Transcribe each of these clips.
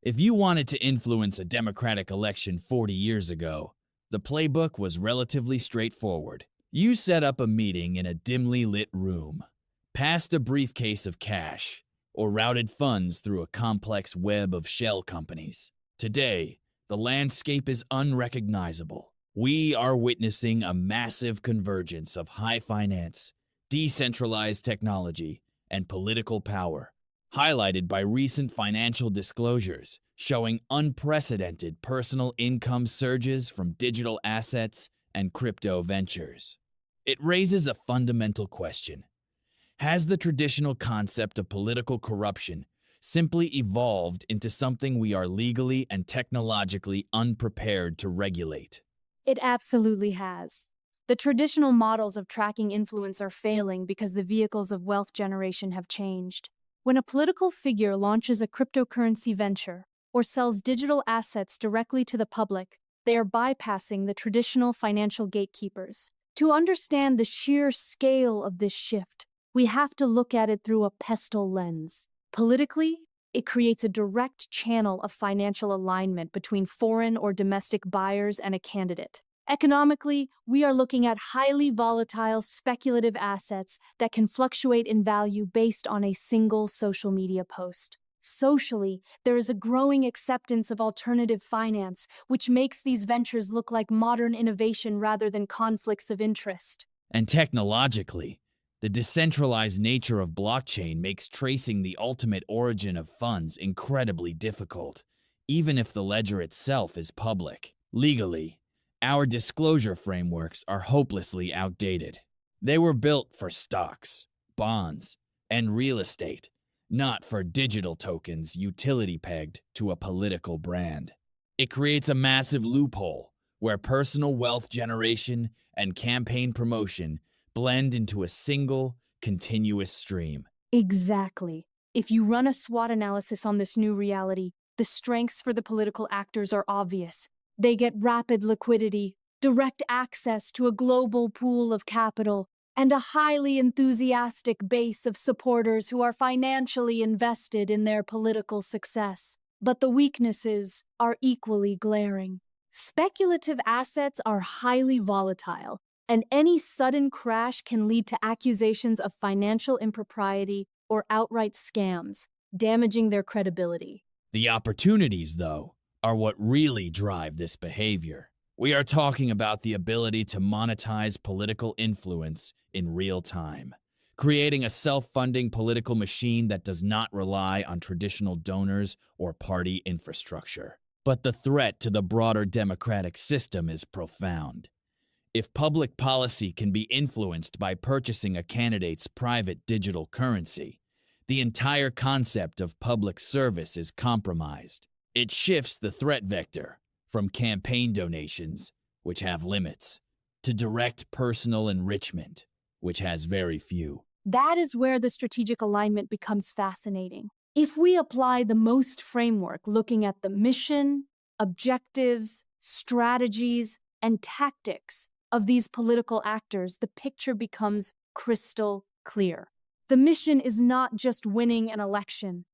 If you wanted to influence a Democratic election 40 years ago, the playbook was relatively straightforward. You set up a meeting in a dimly lit room, passed a briefcase of cash, or routed funds through a complex web of shell companies. Today, the landscape is unrecognizable. We are witnessing a massive convergence of high finance, decentralized technology, and political power, highlighted by recent financial disclosures showing unprecedented personal income surges from digital assets and crypto ventures. It raises a fundamental question. Has the traditional concept of political corruption simply evolved into something we are legally and technologically unprepared to regulate? It absolutely has. The traditional models of tracking influence are failing because the vehicles of wealth generation have changed. When a political figure launches a cryptocurrency venture or sells digital assets directly to the public, they are bypassing the traditional financial gatekeepers. To understand the sheer scale of this shift, we have to look at it through a pestle lens. Politically, it creates a direct channel of financial alignment between foreign or domestic buyers and a candidate. Economically, we are looking at highly volatile, speculative assets that can fluctuate in value based on a single social media post. Socially, there is a growing acceptance of alternative finance, which makes these ventures look like modern innovation rather than conflicts of interest. And technologically, the decentralized nature of blockchain makes tracing the ultimate origin of funds incredibly difficult, even if the ledger itself is public. Legally, our disclosure frameworks are hopelessly outdated. They were built for stocks, bonds, and real estate, not for digital tokens utility-pegged to a political brand. It creates a massive loophole where personal wealth generation and campaign promotion blend into a single, continuous stream. Exactly. If you run a SWOT analysis on this new reality, the strengths for the political actors are obvious. They get rapid liquidity, direct access to a global pool of capital, and a highly enthusiastic base of supporters who are financially invested in their political success. But the weaknesses are equally glaring. Speculative assets are highly volatile, and any sudden crash can lead to accusations of financial impropriety or outright scams, damaging their credibility. The opportunities, though, are what really drive this behavior. We are talking about the ability to monetize political influence in real time, creating a self-funding political machine that does not rely on traditional donors or party infrastructure. But the threat to the broader democratic system is profound. If public policy can be influenced by purchasing a candidate's private digital currency, the entire concept of public service is compromised. It shifts the threat vector from campaign donations, which have limits, to direct personal enrichment, which has very few. That is where the strategic alignment becomes fascinating. If we apply the MOST framework, looking at the mission, objectives, strategies, and tactics of these political actors, the picture becomes crystal clear. The mission is not just winning an election.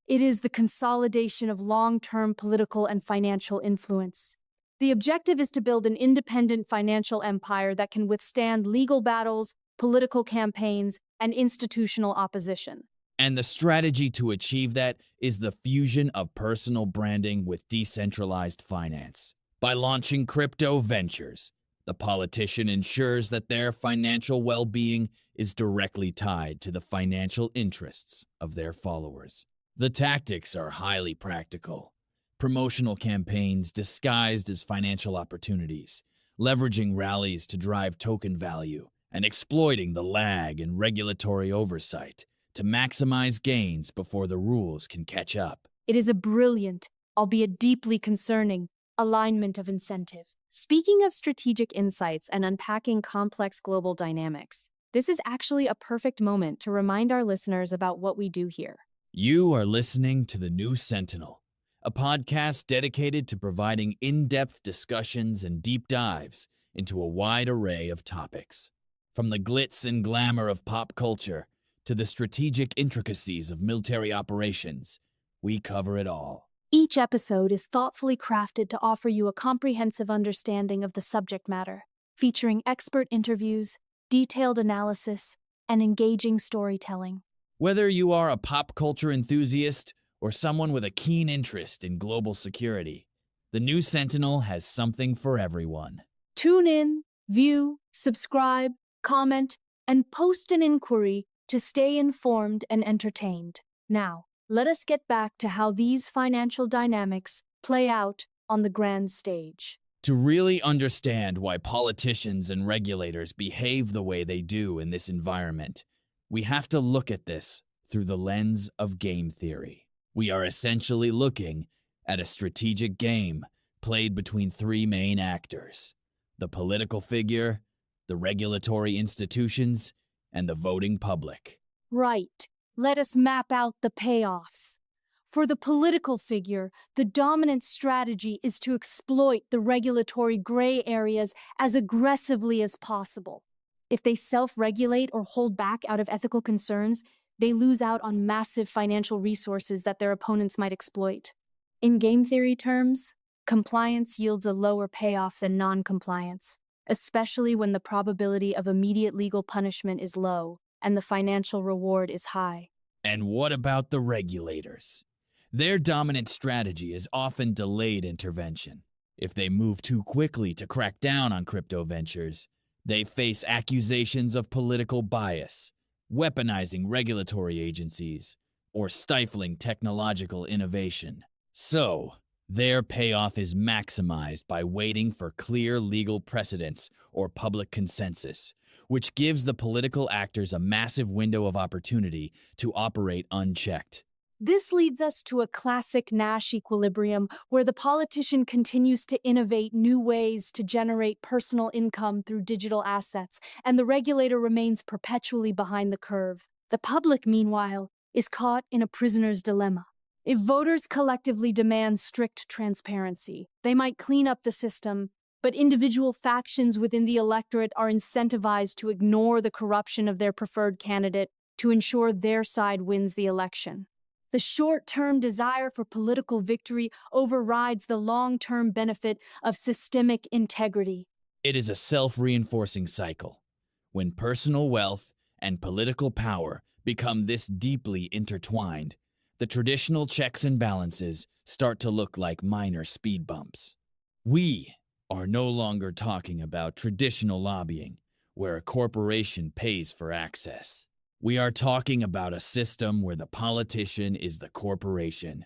It is the consolidation of long-term political and financial influence. The objective is to build an independent financial empire that can withstand legal battles, political campaigns, and institutional opposition. And the strategy to achieve that is the fusion of personal branding with decentralized finance. By launching crypto ventures, the politician ensures that their financial well-being is directly tied to the financial interests of their followers. The tactics are highly practical. Promotional campaigns disguised as financial opportunities, leveraging rallies to drive token value, and exploiting the lag in regulatory oversight to maximize gains before the rules can catch up. It is a brilliant, albeit deeply concerning, alignment of incentives. Speaking of strategic insights and unpacking complex global dynamics, this is actually a perfect moment to remind our listeners about what we do here. You are listening to The New Sentinel, a podcast dedicated to providing in-depth discussions and deep dives into a wide array of topics. From the glitz and glamour of pop culture to the strategic intricacies of military operations, we cover it all. Each episode is thoughtfully crafted to offer you a comprehensive understanding of the subject matter, featuring expert interviews, detailed analysis, and engaging storytelling. Whether you are a pop culture enthusiast or someone with a keen interest in global security, the New Sentinel has something for everyone. Tune in, view, subscribe, comment, and post an inquiry to stay informed and entertained. Now, let us get back to how these financial dynamics play out on the grand stage. To really understand why politicians and regulators behave the way they do in this environment, we have to look at this through the lens of game theory. We are essentially looking at a strategic game played between three main actors: the political figure, the regulatory institutions, and the voting public. Right. Let us map out the payoffs. For the political figure, the dominant strategy is to exploit the regulatory gray areas as aggressively as possible. If they self-regulate or hold back out of ethical concerns, they lose out on massive financial resources that their opponents might exploit. In game theory terms, compliance yields a lower payoff than non-compliance, especially when the probability of immediate legal punishment is low and the financial reward is high. And what about the regulators? Their dominant strategy is often delayed intervention. If they move too quickly to crack down on crypto ventures, they face accusations of political bias, weaponizing regulatory agencies, or stifling technological innovation. So, their payoff is maximized by waiting for clear legal precedents or public consensus, which gives the political actors a massive window of opportunity to operate unchecked. This leads us to a classic Nash equilibrium where the politician continues to innovate new ways to generate personal income through digital assets, and the regulator remains perpetually behind the curve. The public, meanwhile, is caught in a prisoner's dilemma. If voters collectively demand strict transparency, they might clean up the system, but individual factions within the electorate are incentivized to ignore the corruption of their preferred candidate to ensure their side wins the election. The short-term desire for political victory overrides the long-term benefit of systemic integrity. It is a self-reinforcing cycle. When personal wealth and political power become this deeply intertwined, the traditional checks and balances start to look like minor speed bumps. We are no longer talking about traditional lobbying, where a corporation pays for access. We are talking about a system where the politician is the corporation,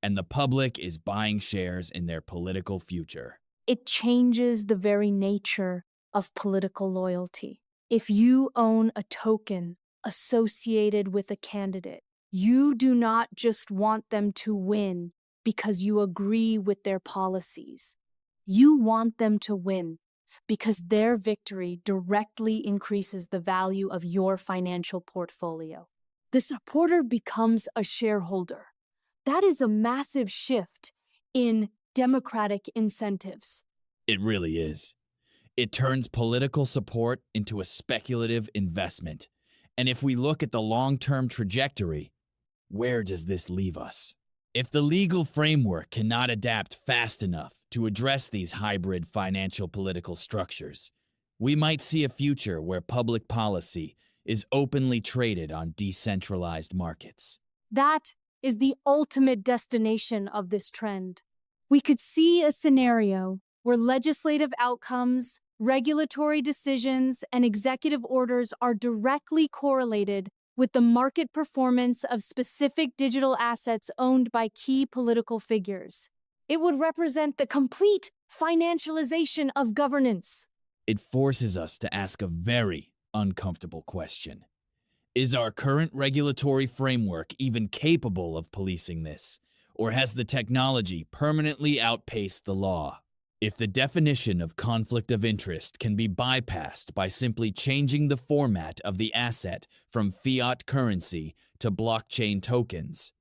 and the public is buying shares in their political future. It changes the very nature of political loyalty. If you own a token associated with a candidate, you do not just want them to win because you agree with their policies. You want them to win because their victory directly increases the value of your financial portfolio. The supporter becomes a shareholder. That is a massive shift in democratic incentives. It really is. It turns political support into a speculative investment. And if we look at the long-term trajectory, where does this leave us? If the legal framework cannot adapt fast enough to address these hybrid financial political structures, we might see a future where public policy is openly traded on decentralized markets. That is the ultimate destination of this trend. We could see a scenario where legislative outcomes, regulatory decisions, and executive orders are directly correlated with the market performance of specific digital assets owned by key political figures. It would represent the complete financialization of governance. It forces us to ask a very uncomfortable question. Is our current regulatory framework even capable of policing this, or has the technology permanently outpaced the law? If the definition of conflict of interest can be bypassed by simply changing the format of the asset from fiat currency to blockchain tokens,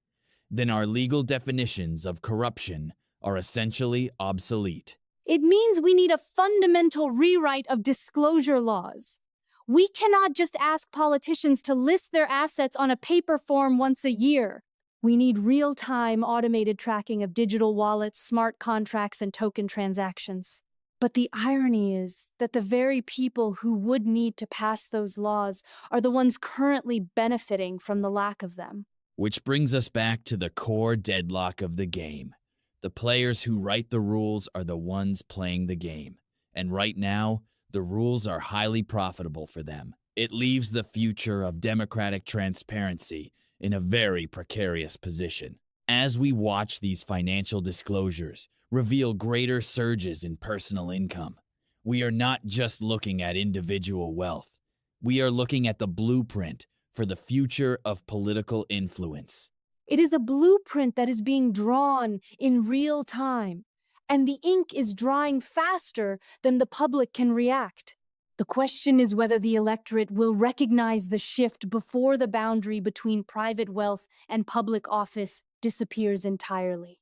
then our legal definitions of corruption are essentially obsolete. It means we need a fundamental rewrite of disclosure laws. We cannot just ask politicians to list their assets on a paper form once a year. We need real-time automated tracking of digital wallets, smart contracts, and token transactions. But the irony is that the very people who would need to pass those laws are the ones currently benefiting from the lack of them. Which brings us back to the core deadlock of the game. The players who write the rules are the ones playing the game. And right now, the rules are highly profitable for them. It leaves the future of democratic transparency in a very precarious position. As we watch these financial disclosures reveal greater surges in personal income, we are not just looking at individual wealth. We are looking at the blueprint for the future of political influence. It is a blueprint that is being drawn in real time, and the ink is drying faster than the public can react. The question is whether the electorate will recognize the shift before the boundary between private wealth and public office disappears entirely.